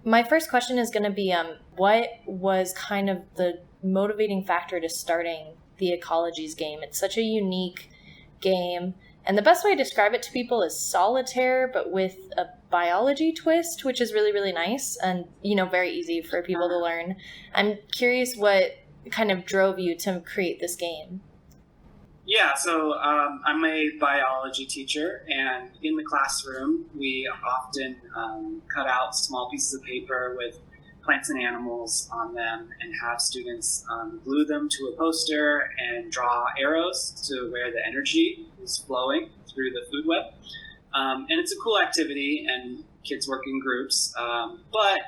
My first question is going to be, what was kind of the motivating factor to starting the ecologies game? It's such a unique game. And the best way to describe it to people is solitaire, but with a biology twist, which is really, really nice and, very easy for people to learn. I'm curious what kind of drove you to create this game. Yeah, so I'm a biology teacher, and in the classroom, we often cut out small pieces of paper with plants and animals on them and have students glue them to a poster and draw arrows to where the energy is flowing through the food web. And it's a cool activity, and kids work in groups, but,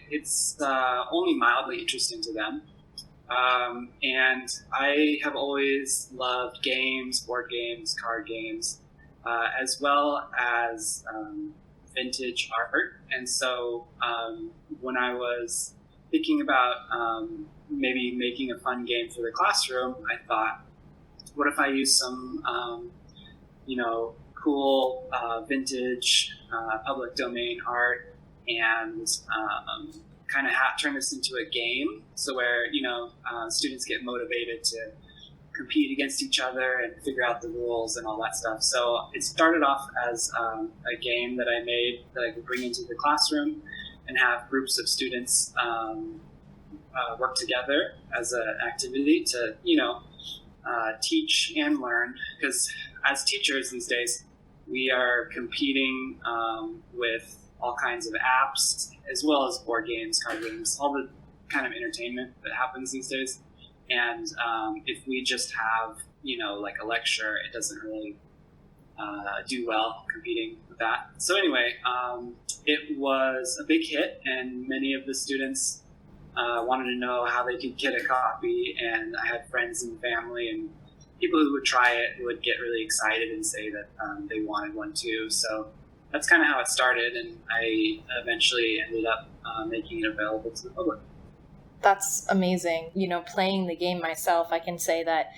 it's only mildly interesting to them. And I have always loved games, board games, card games, as well as vintage art. And so when I was thinking about maybe making a fun game for the classroom, I thought, what if I use some, cool vintage public domain art and kind of turn this into a game, so where students get motivated to compete against each other and figure out the rules and all that stuff. So it started off as a game that I made that I could bring into the classroom and have groups of students work together as an activity to teach and learn, because as teachers these days we are competing with all kinds of apps, as well as board games, card games, all the kind of entertainment that happens these days. And if we just have, like a lecture, it doesn't really do well competing with that. So anyway, it was a big hit, and many of the students wanted to know how they could get a copy. And I had friends and family and people who would try it who would get really excited and say that they wanted one too. So that's kind of how it started, and I eventually ended up making it available to the public. That's amazing. Playing the game myself, I can say that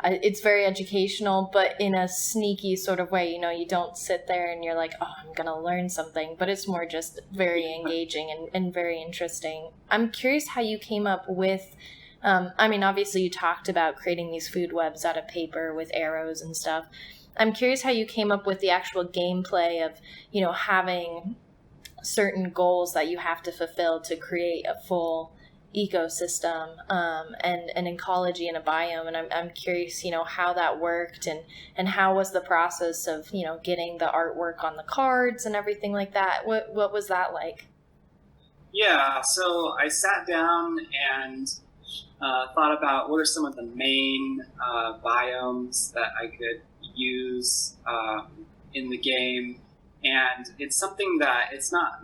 it's very educational, but in a sneaky sort of way. You don't sit there and you're like, oh, I'm going to learn something, but it's more just very engaging and very interesting. I'm curious how you came up with, obviously you talked about creating these food webs out of paper with arrows and stuff. I'm curious how you came up with the actual gameplay of, having certain goals that you have to fulfill to create a full ecosystem and an ecology and a biome. And I'm curious, how that worked and how was the process of, getting the artwork on the cards and everything like that. What was that like? Yeah, so I sat down and thought about what are some of the main biomes that I could use in the game, and it's something that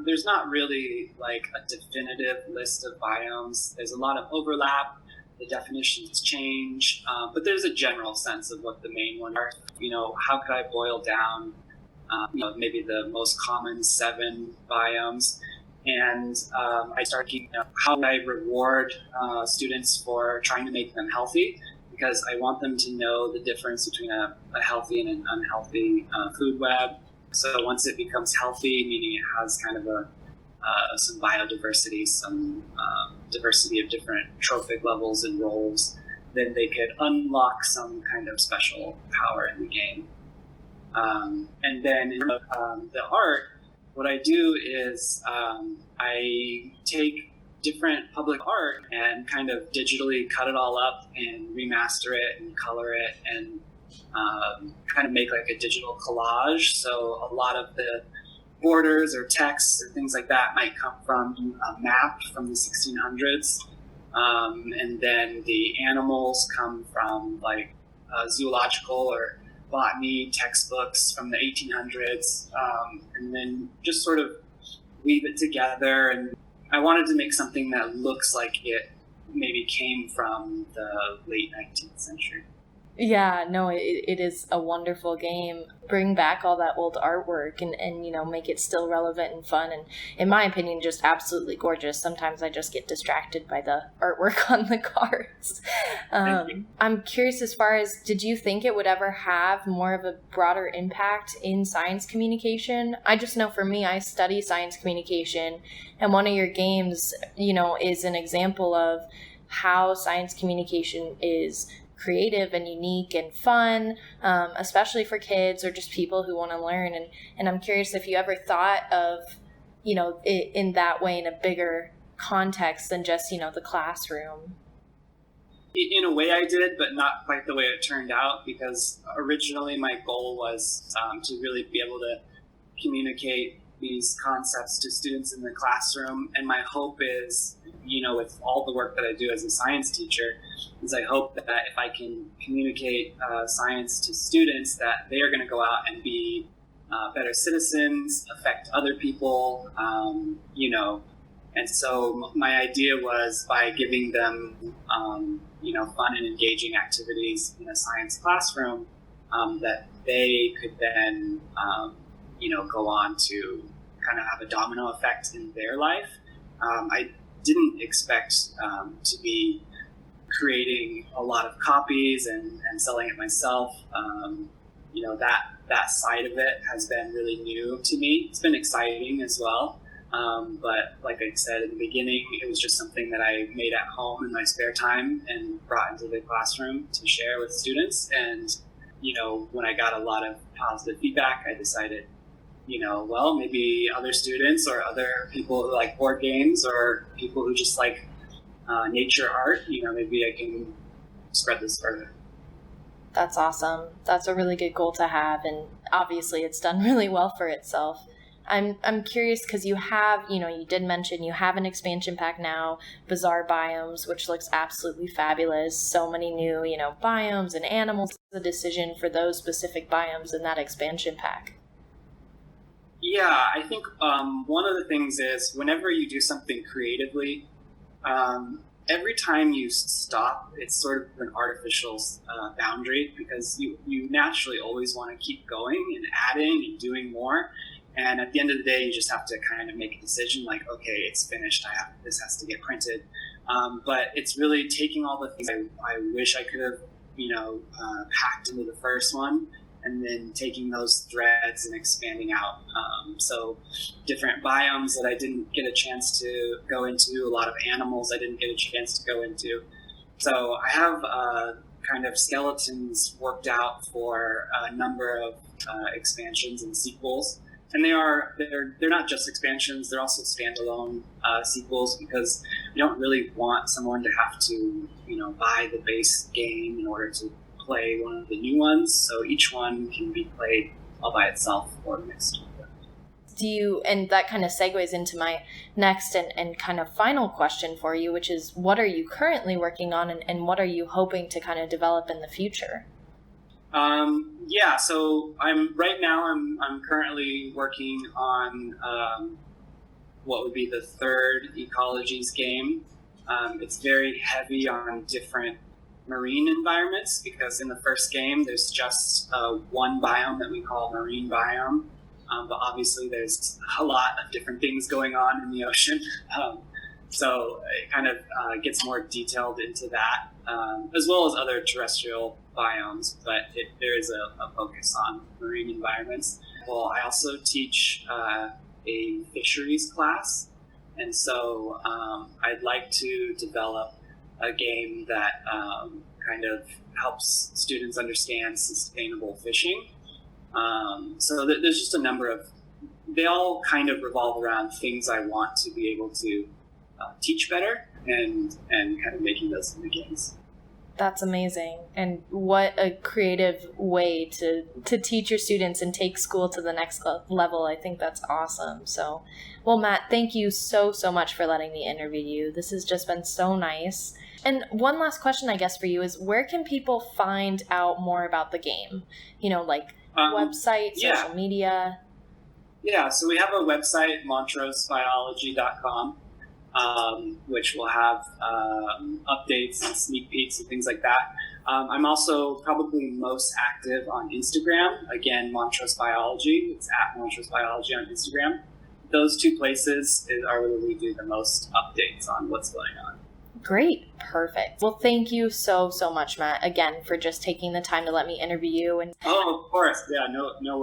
there's not really like a definitive list of biomes. There's a lot of overlap, the definitions change, but there's a general sense of what the main ones are. How could I boil down maybe the most common 7 biomes? And I started thinking, how do I reward students for trying to make them healthy? Because I want them to know the difference between a healthy and an unhealthy food web. So once it becomes healthy, meaning it has kind of some biodiversity, some diversity of different trophic levels and roles, then they could unlock some kind of special power in the game. And then in the art, what I do is I take different public art and kind of digitally cut it all up and remaster it and color it and kind of make like a digital collage. So a lot of the borders or texts or things like that might come from a map from the 1600s. And then the animals come from like zoological or botany textbooks from the 1800s. And then just sort of weave it together. And I wanted to make something that looks like it maybe came from the late 19th century. Yeah, no, it is a wonderful game. Bring back all that old artwork and make it still relevant and fun. And in my opinion, just absolutely gorgeous. Sometimes I just get distracted by the artwork on the cards. I'm curious as far as, did you think it would ever have more of a broader impact in science communication? I just know for me, I study science communication, and one of your games, is an example of how science communication is creative and unique and fun, especially for kids or just people who want to learn. And I'm curious if you ever thought of, it in that way in a bigger context than just, the classroom. In a way I did, but not quite the way it turned out, because originally my goal was to really be able to communicate these concepts to students in the classroom. And my hope is, with all the work that I do as a science teacher, is I hope that if I can communicate science to students, that they are going to go out and be better citizens, affect other people, And so my idea was, by giving them, fun and engaging activities in a science classroom, that they could then, go on to kind of have a domino effect in their life. I didn't expect to be creating a lot of copies and selling it myself. That side of it has been really new to me. It's been exciting as well. But like I said in the beginning, it was just something that I made at home in my spare time and brought into the classroom to share with students. And, when I got a lot of positive feedback, I decided, well, maybe other students or other people who like board games or people who just like nature art, maybe I can spread this further. That's awesome. That's a really good goal to have. And obviously it's done really well for itself. I'm curious because you have, you did mention you have an expansion pack now, Bizarre Biomes, which looks absolutely fabulous. So many new, biomes and animals. The decision for those specific biomes in that expansion pack. Yeah, I think one of the things is, whenever you do something creatively, every time you stop, it's sort of an artificial boundary, because you naturally always want to keep going and adding and doing more. And at the end of the day, you just have to kind of make a decision like, okay, it's finished. This has to get printed. But it's really taking all the things I wish I could have, packed into the first one, and then taking those threads and expanding out. So different biomes that I didn't get a chance to go into, a lot of animals I didn't get a chance to go into. So I have kind of skeletons worked out for a number of expansions and sequels. And they're not just expansions, they're also standalone sequels, because we don't really want someone to have to, buy the base game in order to play one of the new ones. So each one can be played all by itself or mixed with it. And that kind of segues into my next and kind of final question for you, which is, what are you currently working on, and what are you hoping to kind of develop in the future? So I'm currently working on what would be the third ecologies game. It's very heavy on different marine environments, because in the first game there's just one biome that we call marine biome, but obviously there's a lot of different things going on in the ocean. So it kind of gets more detailed into that, as well as other terrestrial biomes, but there is a focus on marine environments. Well, I also teach a fisheries class, and so I'd like to develop a game that kind of helps students understand sustainable fishing. So there's just a number of, they all kind of revolve around things I want to be able to teach better, and kind of making those into games. That's amazing. And what a creative way to teach your students and take school to the next level. I think that's awesome. So, well, Matt, thank you so much for letting me interview you. This has just been so nice. And one last question, I guess, for you is, where can people find out more about the game? Website, social media? Yeah, so we have a website, montrosebiology.com. Which will have updates and sneak peeks and things like that. I'm also probably most active on Instagram. Again, Montrose Biology. It's at Montrose Biology on Instagram. Those two places are where we do the most updates on what's going on. Great. Perfect. Well, thank you so much, Matt, again, for just taking the time to let me interview you. Oh, of course. Yeah, no